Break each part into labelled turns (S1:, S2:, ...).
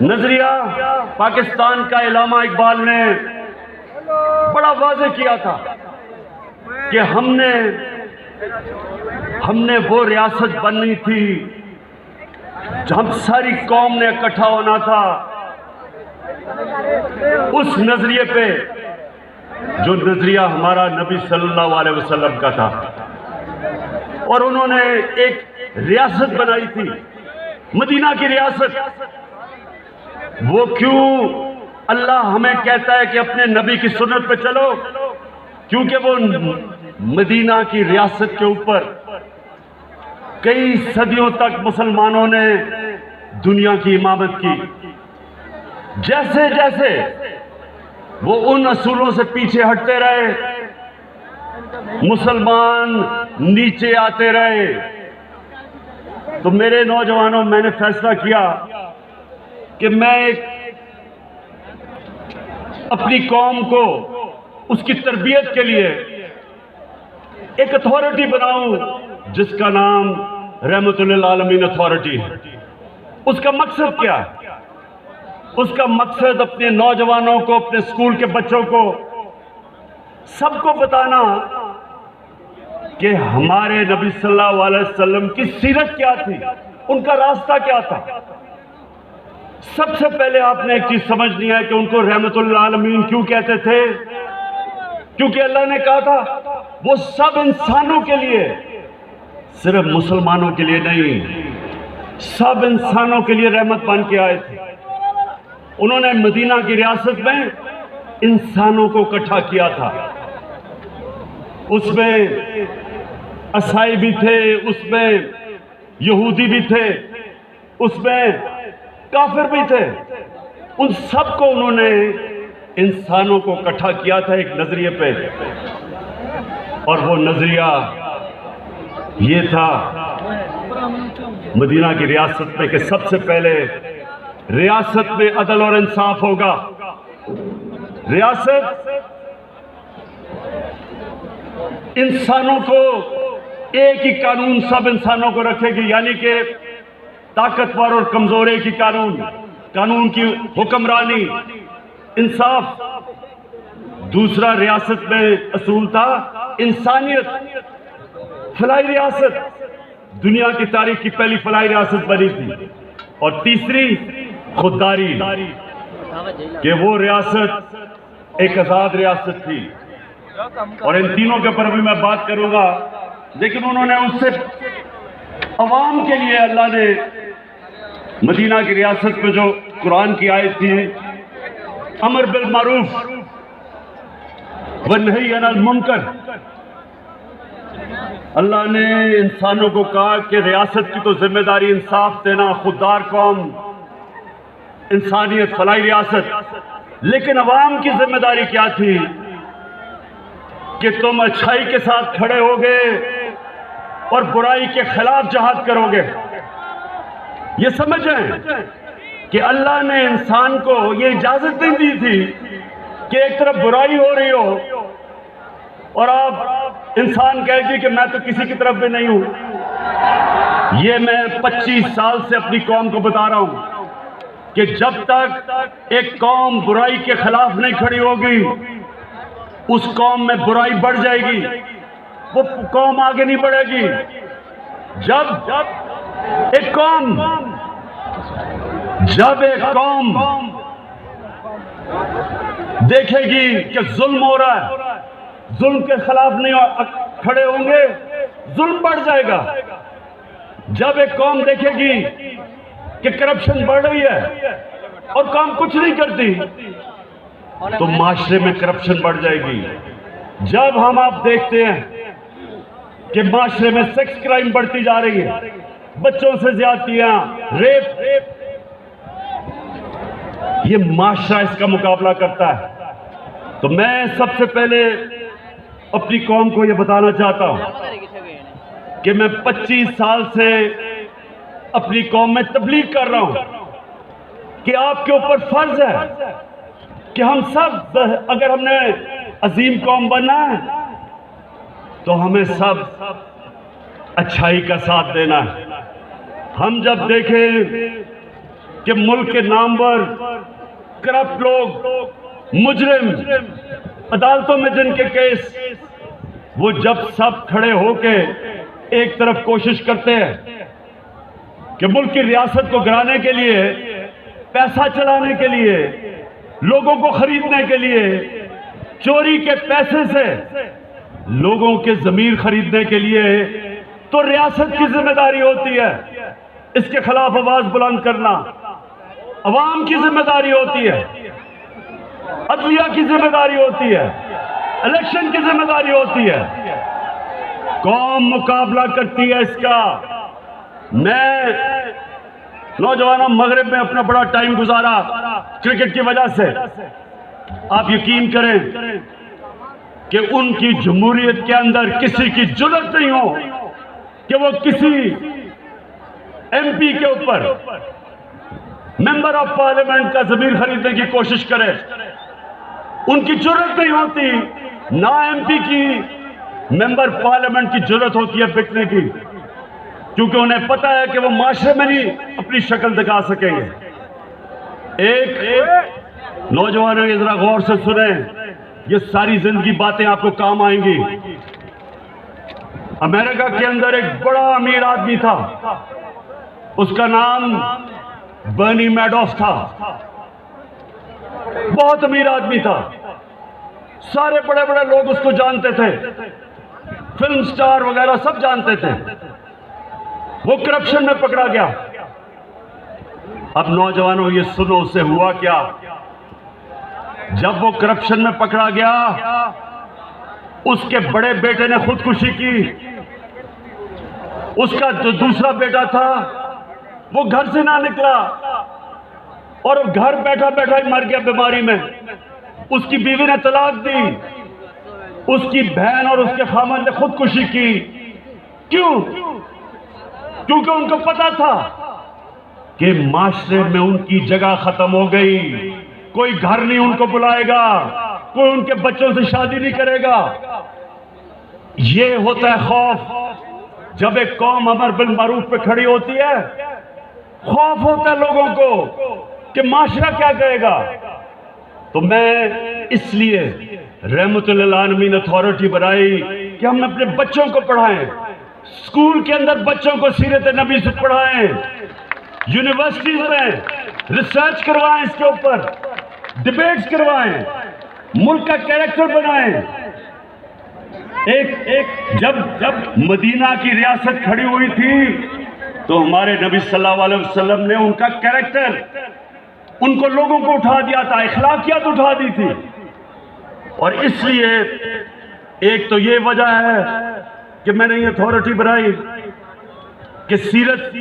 S1: نظریہ پاکستان کا علامہ اقبال نے بڑا واضح کیا تھا کہ ہم نے وہ ریاست بننی تھی، ہم ساری قوم نے اکٹھا ہونا تھا اس نظریے پہ جو نظریہ ہمارا نبی صلی اللہ علیہ وسلم کا تھا، اور انہوں نے ایک ریاست بنائی تھی، مدینہ کی ریاست۔ وہ کیوں اللہ ہمیں کہتا ہے کہ اپنے نبی کی سنت پہ چلو؟ کیونکہ وہ مدینہ کی ریاست کے اوپر کئی صدیوں تک مسلمانوں نے دنیا کی امامت کی۔ جیسے جیسے وہ ان اصولوں سے پیچھے ہٹتے رہے، مسلمان نیچے آتے رہے۔ تو میرے نوجوانوں، میں نے فیصلہ کیا کہ میں اپنی قوم کو اس کی تربیت کے لیے ایک اتھارٹی بناؤں جس کا نام رحمت للعالمین اتھارٹی ہے۔ اس کا مقصد کیا ہے؟ اس کا مقصد اپنے نوجوانوں کو، اپنے اسکول کے بچوں کو، سب کو بتانا کہ ہمارے نبی صلی اللہ علیہ وسلم کی سیرت کیا تھی، ان کا راستہ کیا تھا۔ سب سے پہلے آپ نے ایک چیز سمجھنی ہے کہ ان کو رحمت للعالمین کیوں کہتے تھے؟ کیونکہ اللہ نے کہا تھا وہ سب انسانوں کے لیے، صرف مسلمانوں کے لیے نہیں، سب انسانوں کے لیے رحمت بن کے آئے تھے۔ انہوں نے مدینہ کی ریاست میں انسانوں کو اکٹھا کیا تھا۔ اس میں عیسائی بھی تھے، اس میں یہودی بھی تھے، اس میں کافر بھی تھے، ان سب کو انہوں نے انسانوں کو اکٹھا کیا تھا ایک نظریے پہ، اور وہ نظریہ یہ تھا مدینہ کی ریاست میں کہ سب سے پہلے ریاست میں عدل اور انصاف ہوگا۔ ریاست انسانوں کو ایک ہی قانون سب انسانوں کو رکھے گی، یعنی کہ طاقتور اور کمزور ایک ہی قانون کی حکمرانی، انصاف۔ دوسرا ریاست میں اصول تھا انسانیت، فلاحی ریاست، دنیا کی تاریخ کی پہلی فلاحی ریاست بنی تھی۔ اور تیسری خودداری، کہ وہ ریاست ایک آزاد ریاست تھی۔ اور ان تینوں کے اوپر بھی میں بات کروں گا، لیکن انہوں نے اس سے عوام کے لیے اللہ نے مدینہ کی ریاست میں جو قرآن کی آیت تھی، امر بالمعروف ونہی عن المنکر، اللہ نے انسانوں کو کہا کہ ریاست کی تو ذمہ داری انصاف دینا، خوددار قوم، انسانیت، فلاحی ریاست، لیکن عوام کی ذمہ داری کیا تھی کہ تم اچھائی کے ساتھ کھڑے ہوگے اور برائی کے خلاف جہاد کرو گے۔ یہ سمجھیں کہ اللہ نے انسان کو یہ اجازت نہیں دی تھی کہ ایک طرف برائی ہو رہی ہو اور آپ انسان کہے گی کہ میں تو کسی کی طرف بھی نہیں ہوں۔ یہ میں 25 سال سے اپنی قوم کو بتا رہا ہوں کہ جب تک ایک قوم برائی کے خلاف نہیں کھڑی ہوگی، اس قوم میں برائی بڑھ جائے گی، وہ قوم آگے نہیں بڑھے گی۔ جب ایک قوم دیکھے گی کہ ظلم ہو رہا ہے، ظلم کے خلاف نہیں کھڑے ہوں گے، ظلم بڑھ جائے گا۔ جب ایک قوم دیکھے گی کہ کرپشن بڑھ رہی ہے اور قوم کچھ نہیں کرتی، تو معاشرے میں کرپشن بڑھ جائے گی۔ جب ہم آپ دیکھتے ہیں کہ معاشرے میں سیکس کرائم بڑھتی جا رہی ہے، بچوں سے زیادتیاں، ریپ، یہ معاشرہ اس کا مقابلہ کرتا ہے۔ تو میں سب سے پہلے اپنی قوم کو یہ بتانا چاہتا ہوں کہ میں 25 سال سے اپنی قوم میں تبلیغ کر رہا ہوں کہ آپ کے اوپر فرض ہے کہ ہم سب، اگر ہم نے عظیم قوم بننا ہے تو ہمیں سب اچھائی کا ساتھ دینا ہے۔ ہم جب دیکھیں کہ ملک کے نامور کرپٹ لوگ، مجرم، عدالتوں میں جن کے کیس، وہ جب سب کھڑے ہو کے ایک طرف کوشش کرتے ہیں کہ ملک کی ریاست کو گرانے کے لیے، پیسہ چلانے کے لیے، لوگوں کو خریدنے کے لیے، چوری کے پیسے سے لوگوں کے ضمیر خریدنے کے لیے، تو ریاست کی ذمہ داری ہوتی ہے اس کے خلاف آواز بلند کرنا، عوام کی ذمہ داری ہوتی ہے، عدلیہ کی ذمہ داری ہوتی ہے، الیکشن کی ذمہ داری ہوتی ہے۔ قوم مقابلہ کرتی ہے اس کا۔ میں نوجوانوں مغرب میں اپنا بڑا ٹائم گزارا کرکٹ کی وجہ سے۔ آپ یقین کریں کہ ان کی جمہوریت کے اندر کسی کی جرأت نہیں ہو کہ وہ کسی ایم پی کے اوپر، ممبر آف پارلیمنٹ کا ضمیر خریدنے کی کوشش کرے۔ ان کی جرأت نہیں ہوتی، نہ ایم پی کی، ممبر پارلیمنٹ کی جرأت ہوتی ہے بکنے کی، کیونکہ انہیں پتہ ہے کہ وہ معاشرے میں نہیں اپنی شکل دکھا سکیں گے۔ ایک نوجوانوں یہ ذرا غور سے سنیں، یہ ساری زندگی باتیں آپ کو کام آئیں گی۔ امریکہ کے اندر ایک بڑا امیر آدمی تھا، اس کا نام برنی میڈوف تھا۔ بہت امیر آدمی تھا، سارے بڑے بڑے لوگ اس کو جانتے تھے، فلم سٹار وغیرہ سب جانتے تھے۔ وہ کرپشن میں پکڑا گیا۔ اب نوجوانوں یہ سنو اسے ہوا کیا۔ جب وہ کرپشن میں پکڑا گیا، اس کے بڑے بیٹے نے خودکشی کی، اس کا جو دوسرا بیٹا تھا وہ گھر سے نہ نکلا اور گھر بیٹھا بیٹھا ہی مر گیا بیماری میں۔ اس کی بیوی نے طلاق دی، اس کی بہن اور اس کے خامن نے خودکشی کی۔ کیوں؟ کیونکہ ان کو پتا تھا کہ معاشرے میں ان کی جگہ ختم ہو گئی، کوئی گھر نہیں ان کو بلائے گا، کوئی ان کے بچوں سے شادی نہیں کرے گا۔ یہ ہوتا ہے خوف۔ جب ایک قوم امر بالمعروف پہ کھڑی ہوتی ہے، خوف ہوتا ہے لوگوں کو کہ معاشرہ کیا کہے گا۔ تو میں اس لیے رحمت للعالمین اتھارٹی بنائی کہ ہم اپنے بچوں کو پڑھائیں، اسکول کے اندر بچوں کو سیرت نبی سے پڑھائیں، یونیورسٹیز میں ریسرچ کروائیں، اس کے اوپر ڈیبیٹس کروائیں، ملک کا کریکٹر بنائیں۔ جب مدینہ کی ریاست کھڑی ہوئی تھی تو ہمارے نبی صلی اللہ علیہ وسلم نے ان کا کریکٹر، ان کو لوگوں کو اٹھا دیا تھا، اخلاقیات اٹھا دی تھی۔ اور اس لیے ایک تو یہ وجہ ہے کہ میں نے یہ اتھارٹی بنائی کہ سیرت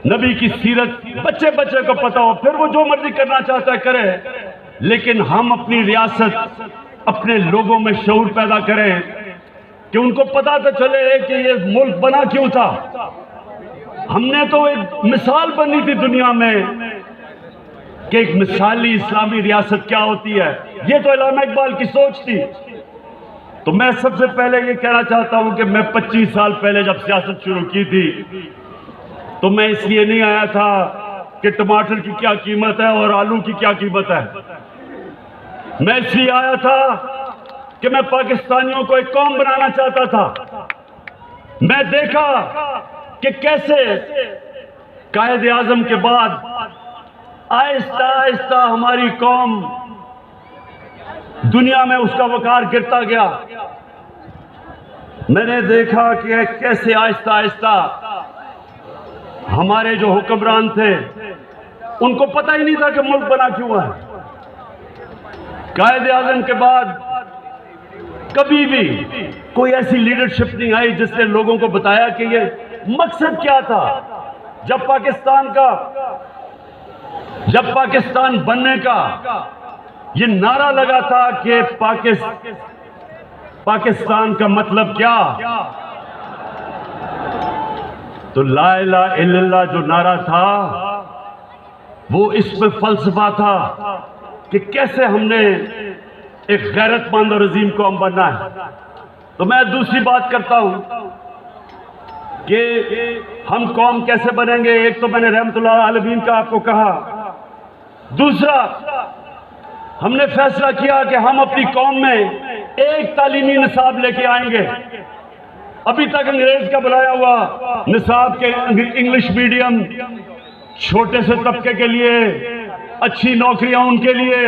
S1: نبی کی سیرت بچے بچے کو پتا ہو، پھر وہ جو مرضی کرنا چاہتا ہے کرے، لیکن ہم اپنی ریاست، اپنے لوگوں میں شعور پیدا کریں کہ ان کو پتا تو چلے کہ یہ ملک بنا کیوں تھا۔ ہم نے تو ایک مثال بنی تھی دنیا میں کہ ایک مثالی اسلامی ریاست کیا ہوتی ہے، یہ تو علامہ اقبال کی سوچ تھی۔ تو میں سب سے پہلے یہ کہنا چاہتا ہوں کہ میں 25 سال پہلے جب سیاست شروع کی تھی تو میں اس لیے نہیں آیا تھا کہ ٹماٹر کی کیا قیمت ہے اور آلو کی کیا قیمت ہے۔ میں اس لیے آیا تھا کہ میں پاکستانیوں کو ایک قوم بنانا چاہتا تھا۔ میں دیکھا کہ کیسے قائد اعظم کے بعد آہستہ آہستہ ہماری قوم دنیا میں اس کا وقار گرتا گیا۔ میں نے دیکھا کہ کیسے آہستہ آہستہ ہمارے جو حکمران تھے ان کو پتہ ہی نہیں تھا کہ ملک بنا کیوں ہے۔ قائد اعظم کے بعد کبھی بھی کوئی ایسی لیڈرشپ نہیں آئی جس نے لوگوں کو بتایا کہ یہ مقصد کیا تھا۔ جب پاکستان بننے کا یہ نعرہ لگا تھا کہ پاکستان کا مطلب کیا، تو لا الہ الا اللہ جو نعرہ تھا وہ اس میں فلسفہ تھا کہ کیسے ہم نے ایک غیرت مند اور عظیم قوم بننا ہے۔ تو میں دوسری بات کرتا ہوں کہ ہم قوم کیسے بنیں گے، ایک تو میں نے رحمت اللہ علیہ کا آپ کو کہا، دوسرا ہم نے فیصلہ کیا کہ ہم اپنی قوم میں ایک تعلیمی نصاب لے کے آئیں گے۔ ابھی تک انگریز کا بلایا ہوا نصاب کے انگلش میڈیم چھوٹے سے طبقے کے لیے، اچھی نوکریاں ان کے لیے،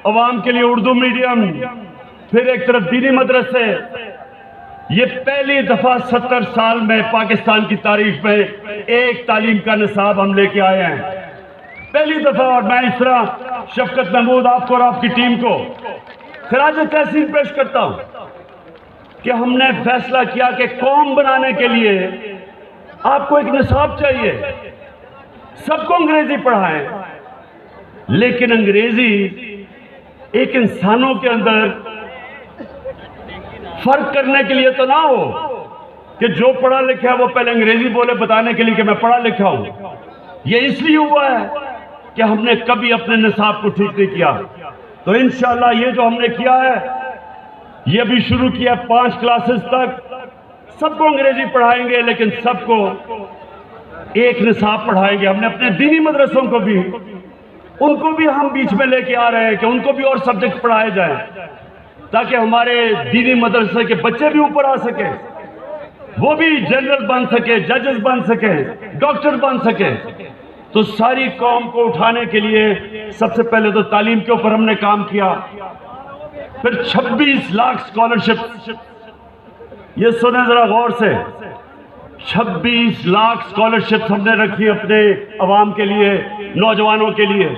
S1: عوام کے لیے اردو میڈیم، پھر ایک طرف دینی مدرسے۔ یہ پہلی دفعہ 70 سال میں پاکستان کی تاریخ میں ایک تعلیم کا نصاب ہم لے کے آئے ہیں، پہلی دفعہ۔ اور میں اس طرح شفقت محمود آپ کو اور آپ کی ٹیم کو خراج تحسین پیش کرتا ہوں کہ ہم نے فیصلہ کیا کہ قوم بنانے کے لیے آپ کو ایک نصاب چاہیے۔ سب کو انگریزی پڑھائیں، لیکن انگریزی ایک انسانوں کے اندر فرق کرنے کے لیے تو نہ ہو کہ جو پڑھا لکھا ہے وہ پہلے انگریزی بولے بتانے کے لیے کہ میں پڑھا لکھا ہوں۔ یہ اس لیے ہوا ہے کہ ہم نے کبھی اپنے نصاب کو ٹھیک نہیں کیا۔ تو انشاءاللہ یہ جو ہم نے کیا ہے، یہ بھی شروع کیا 5 کلاسز تک، سب کو انگریزی پڑھائیں گے لیکن سب کو ایک نصاب پڑھائیں گے۔ ہم نے اپنے دینی مدرسوں کو بھی، ان کو بھی ہم بیچ میں لے کے آ رہے ہیں کہ ان کو بھی اور سبجیکٹ پڑھائے جائیں تاکہ ہمارے دینی مدرسے کے بچے بھی اوپر آ سکیں، وہ بھی جنرل بن سکے، ججز بن سکے، ڈاکٹر بن سکے۔ تو ساری قوم کو اٹھانے کے لیے سب سے پہلے تو تعلیم کے اوپر ہم نے کام کیا، پھر 26 لاکھ اسکالرشپ، یہ سنیں ذرا غور سے، 26 لاکھ اسکالرشپ ہم نے رکھی اپنے عوام کے لیے، نوجوانوں کے لیے۔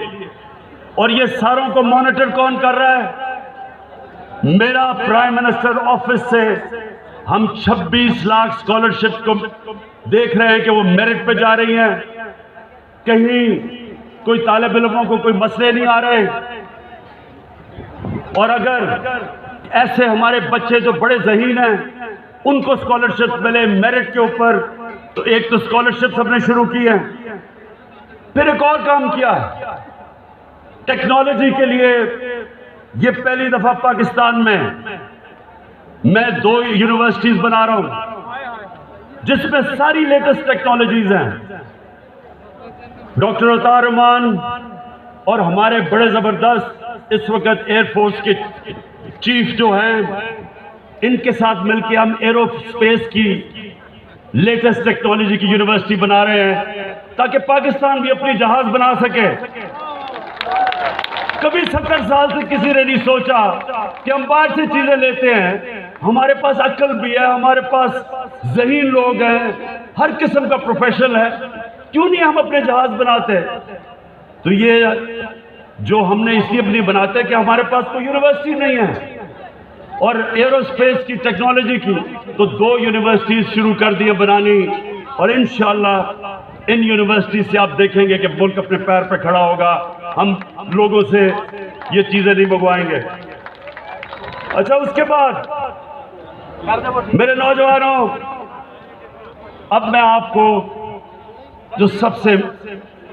S1: اور یہ ساروں کو مانیٹر کون کر رہا ہے؟ میرا پرائم منسٹر آفس سے ہم 26 لاکھ اسکالرشپ کو دیکھ رہے ہیں کہ وہ میرٹ پہ جا رہی ہیں، کہیں کوئی طالب علموں کو کوئی مسئلے نہیں آ رہے۔ اور اگر ایسے ہمارے بچے جو بڑے ذہین ہیں ان کو اسکالرشپ ملے میرٹ کے اوپر، تو ایک تو اسکالرشپ ہم نے شروع کی ہے۔ پھر ایک اور کام کیا ہے ٹیکنالوجی کے لیے، یہ پہلی دفعہ پاکستان میں 2 یونیورسٹیز بنا رہا ہوں جس میں ساری لیٹسٹ ٹیکنالوجیز ہیں۔ ڈاکٹر عطا رحمان اور ہمارے بڑے زبردست اس وقت ایئر فورس کے چیف جو ہیں، ان کے ساتھ مل کے ہم ایرو اسپیس کی لیٹسٹ ٹیکنالوجی کی یونیورسٹی بنا رہے ہیں تاکہ پاکستان بھی اپنی جہاز بنا سکے۔ کبھی 70 سال سے کسی نے نہیں سوچا کہ ہم باہر سے چیزیں لیتے ہیں، ہمارے پاس عقل بھی ہے، ہمارے پاس ذہین لوگ ہیں، ہر قسم کا پروفیشن ہے، کیوں نہیں ہم اپنے جہاز بناتے؟ تو یہ جو ہم نے اس لیے نہیں بناتے کہ ہمارے پاس کوئی یونیورسٹی نہیں ہے۔ اور ایرو اسپیس کی ٹیکنالوجی کی تو 2 یونیورسٹیز شروع کر دی بنانی، اور انشاءاللہ ان یونیورسٹی سے آپ دیکھیں گے کہ ملک اپنے پیر پہ کھڑا ہوگا، ہم لوگوں سے یہ چیزیں نہیں منگوائیں گے۔ اچھا، اس کے بعد میرے نوجوانوں، اب میں آپ کو جو سب سے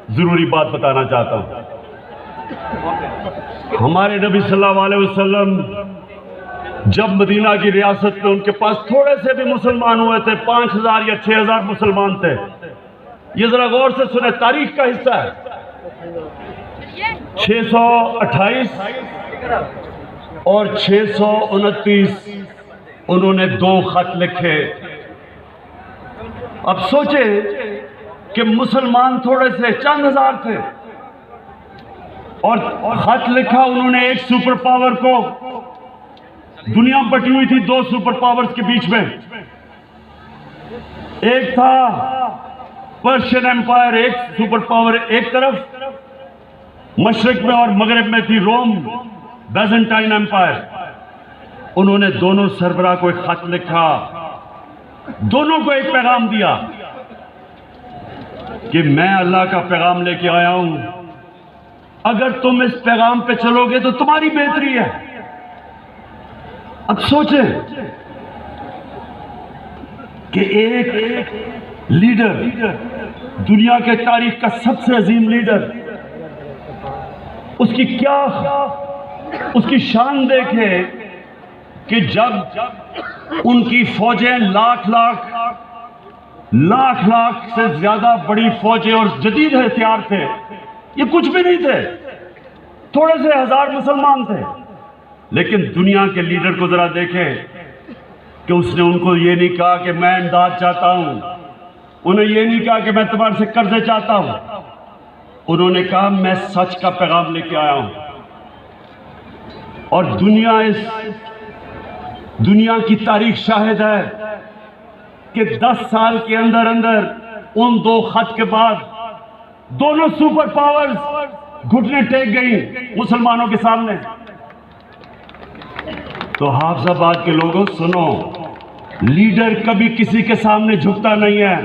S1: ضروری بات بتانا چاہتا ہوں، ہمارے نبی صلی اللہ علیہ وسلم جب مدینہ کی ریاست میں ان کے پاس تھوڑے سے بھی مسلمان ہوئے تھے، 5000 یا 6000 مسلمان تھے۔ یہ ذرا غور سے سنیں، تاریخ کا حصہ ہے۔ 628 اور 629 انہوں نے 2 خط لکھے۔ اب سوچیں کہ مسلمان تھوڑے سے چند ہزار تھے، اور خط لکھا انہوں نے ایک سپر پاور کو۔ دنیا بٹی ہوئی تھی 2 سپر پاورز کے بیچ میں، ایک تھا پرشین ایمپائر، ایک سپر پاور ایک طرف مشرق میں، اور مغرب میں تھی روم بیزنٹائن ایمپائر۔ انہوں نے دونوں سربراہ کو ایک خط لکھا، دونوں کو ایک پیغام دیا کہ میں اللہ کا پیغام لے کے آیا ہوں، اگر تم اس پیغام پہ چلو گے تو تمہاری بہتری ہے۔ اب سوچیں کہ ایک لیڈر، دنیا کے تاریخ کا سب سے عظیم لیڈر، اس کی کیا، اس کی شان دیکھے کہ جب ان کی فوجیں لاکھ لاکھ لاکھ لاکھ سے زیادہ بڑی فوجیں اور جدید ہتھیار تھے، یہ کچھ بھی نہیں تھے، تھوڑے سے ہزار مسلمان تھے. لیکن دنیا کے لیڈر کو ذرا دیکھیں کہ اس نے ان کو یہ نہیں کہا کہ میں امداد چاہتا ہوں، انہیں یہ نہیں کہا کہ میں تمہارے سے قرضے چاہتا ہوں، انہوں نے کہا میں سچ کا پیغام لے کے آیا ہوں. اور دنیا کی تاریخ شاہد ہے کہ 10 سال کے اندر اندر ان 2 خط کے بعد دونوں سپر پاورز گھٹنے ٹیک گئی مسلمانوں کے سامنے. تو حافظ آباد کے لوگوں سنو، لیڈر کبھی کسی کے سامنے جھکتا نہیں ہے.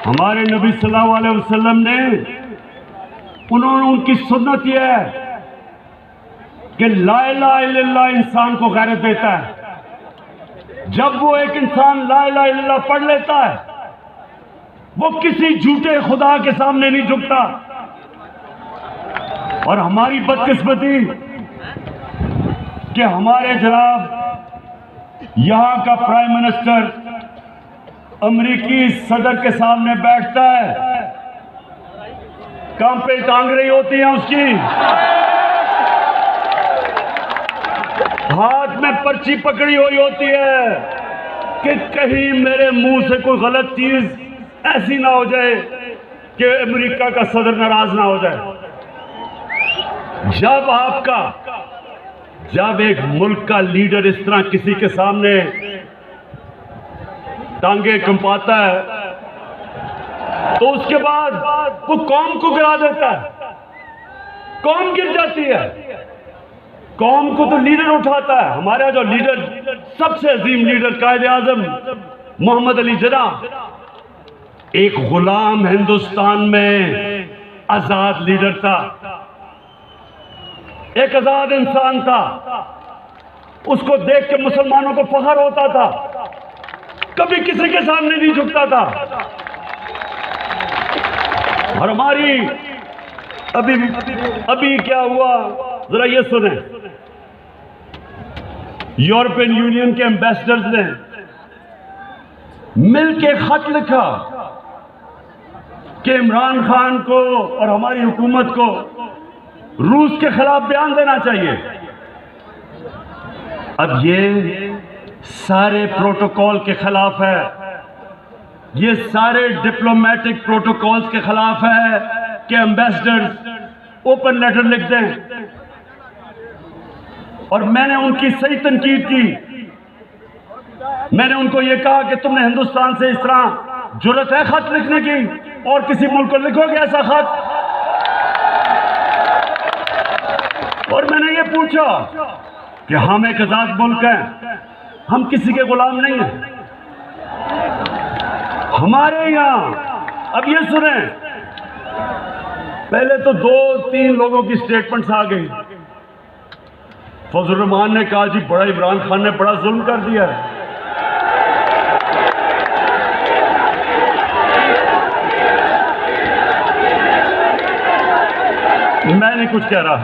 S1: ہمارے نبی صلی اللہ علیہ وسلم نے ان کی سنت یہ ہے کہ لا الہ الا اللہ انسان کو غیرت دیتا ہے. جب وہ ایک انسان لا الہ الا اللہ پڑھ لیتا ہے وہ کسی جھوٹے خدا کے سامنے نہیں جھکتا. اور ہماری بدقسمتی کہ ہمارے جناب یہاں کا پرائم منسٹر امریکی صدر کے سامنے بیٹھتا ہے، کام پہ ٹانگ رہی ہوتی ہیں اس کی، ہاتھ میں پرچی پکڑی ہوئی ہوتی ہے کہ کہیں میرے منہ سے کوئی غلط چیز ایسی نہ ہو جائے کہ امریکہ کا صدر ناراض نہ ہو جائے. جب ایک ملک کا لیڈر اس طرح کسی کے سامنے ٹانگیں کمپاتا ہے تو اس کے بعد وہ قوم کو گرا دیتا ہے، قوم گر جاتی ہے. قوم کو تو لیڈر اٹھاتا ہے. ہمارا جو لیڈر، سب سے عظیم لیڈر، قائد اعظم محمد علی جناح، ایک غلام ہندوستان میں آزاد لیڈر تھا، ایک آزاد انسان تھا. اس کو دیکھ کے مسلمانوں کو فخر ہوتا تھا، کبھی کسی کے سامنے نہیں جھکتا تھا. اور ہماری ابھی کیا ہوا ذرا یہ سنیں. یورپین یونین کے ایمبیسڈرز نے مل کے خط لکھا کہ عمران خان کو اور ہماری حکومت کو روس کے خلاف بیان دینا چاہیے. اب یہ سارے پروٹوکول کے خلاف ہے، یہ سارے ڈپلومیٹک پروٹوکولز کے خلاف ہے کہ ایمبیسڈرز اوپن لیٹر لکھ دیں. اور میں نے ان کی صحیح تنقید کی. میں نے ان کو یہ کہا کہ تم نے ہندوستان سے اس طرح جرأت ہے خط لکھنے کی، اور کسی ملک کو لکھو گے ایسا خط؟ اور میں نے یہ پوچھا کہ ہم ایک آزاد ملک ہیں، ہم کسی کے غلام نہیں ہیں. ہمارے یہاں اب یہ سنیں، پہلے تو 2-3 لوگوں کی سٹیٹمنٹس آ گئی. فضل الرحمان نے کہا جی بڑا عمران خان نے بڑا ظلم کر دیا ہے. میں نہیں کچھ کہہ رہا.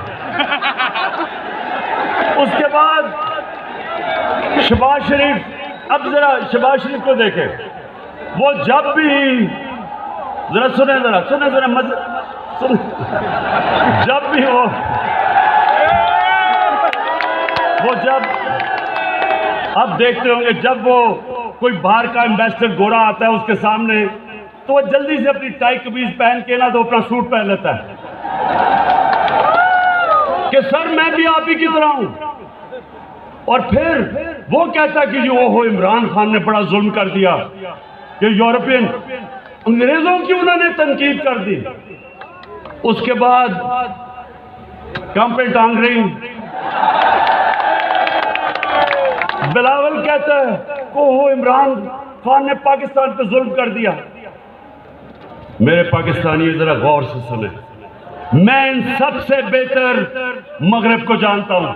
S1: اس کے بعد شہباز شریف، اب ذرا شہباز شریف کو دیکھیں، وہ جب بھی ذرا سنیں جب بھی وہ جب اب دیکھتے ہوں گے جب وہ کوئی باہر کا ایمبیسڈر گورا آتا ہے اس کے سامنے تو وہ جلدی سے اپنی ٹائی قمیض پہن کے نا تو اپنا سوٹ پہن لیتا ہے کہ سر میں بھی آپ ہی کی طرح ہوں. اور پھر وہ کہتا کہ جو وہ عمران خان نے بڑا ظلم کر دیا کہ یورپین انگریزوں کی انہوں نے تنقید کر دی. اس کے بعد کام پہ ٹانگ رہی. بلاول کہتا ہے کہ وہ عمران خان نے پاکستان پہ ظلم کر دیا. میرے پاکستانی ذرا غور سے سنیں، میں ان سب سے بہتر مغرب کو جانتا ہوں.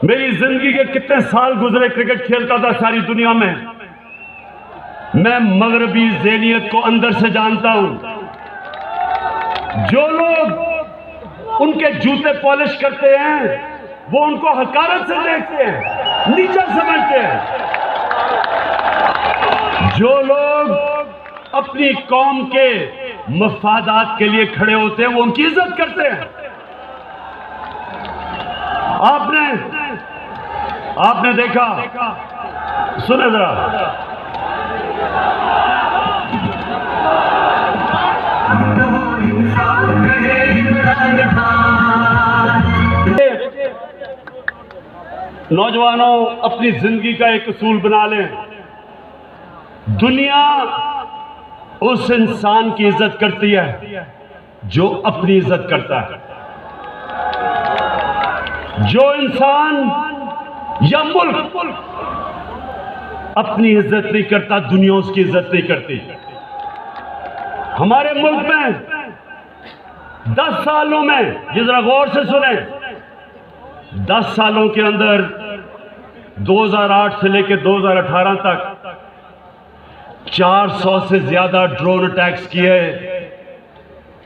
S1: میری زندگی کے کتنے سال گزرے، کرکٹ کھیلتا تھا ساری دنیا میں. میں مغربی ذہنیت کو اندر سے جانتا ہوں. جو لوگ ان کے جوتے پالش کرتے ہیں وہ ان کو حقارت سے دیکھتے ہیں، نیچا سمجھتے ہیں. جو لوگ اپنی قوم کے مفادات کے لیے کھڑے ہوتے ہیں وہ ان کی عزت کرتے ہیں. آپ نے دیکھا, سنیں ذرا, نوجوانوں اپنی زندگی کا ایک اصول بنا لیں, دنیا اس انسان کی عزت کرتی ہے جو اپنی عزت کرتا ہے. جو انسان یا ملک اپنی عزت نہیں کرتا, دنیا اس کی عزت نہیں کرتی. ہمارے ملک میں 10 سالوں میں, یہ ذرا غور سے سنیں, 10 سالوں کے اندر 2008 سے لے کے 2018 تک 400 سے زیادہ ڈرون اٹیکس کیے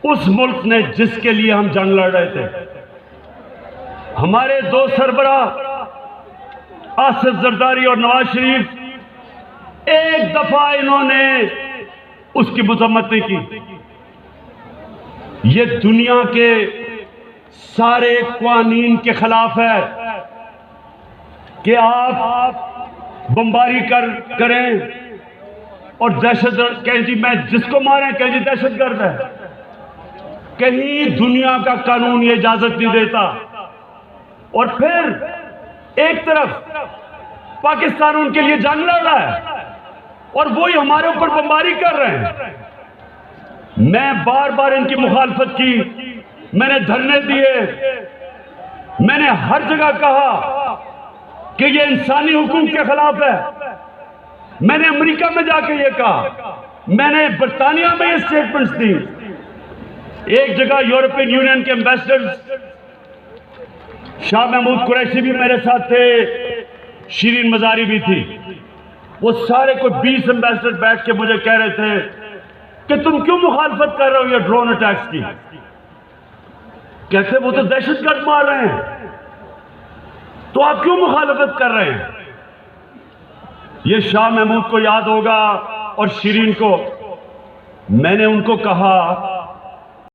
S1: اس ملک نے جس کے لیے ہم جنگ لڑ رہے تھے. ہمارے 2 سربراہ آصف زرداری اور نواز شریف ایک دفعہ انہوں نے اس کی مذمت نہیں کی. یہ دنیا کے سارے قوانین کے خلاف ہے کہ آپ بمباری کریں اور دہشت گرد کہیں جی میں جس کو ماریں کہیں جی دہشت گرد ہے. کہیں دنیا کا قانون یہ اجازت نہیں دیتا. اور پھر ایک طرف پاکستان ان کے لیے جنگ لڑ رہا ہے اور وہی ہمارے اوپر بمباری کر رہے ہیں. میں بار بار ان کی مخالفت کی, میں نے دھرنے دیے, میں نے ہر جگہ کہا کہ یہ انسانی حقوق کے خلاف ہے. میں نے امریکہ میں جا کے یہ کہا, میں نے برطانیہ میں یہ سٹیٹمنٹس دی. ایک جگہ یورپین یونین کے ایمبیسڈر شاہ محمود قریشی بھی میرے ساتھ تھے, شیرین مزاری بھی تھی. وہ سارے کوئی 20 ایمبیسڈر بیٹھ کے مجھے کہہ رہے تھے کہ تم کیوں مخالفت کر رہے ہو یہ ڈرون اٹیکس کی. کہتے وہ تو دہشت گرد مار رہے ہیں, تو آپ کیوں مخالفت کر رہے ہیں. یہ شاہ محمود کو یاد ہوگا اور شیرین کو. میں نے ان کو کہا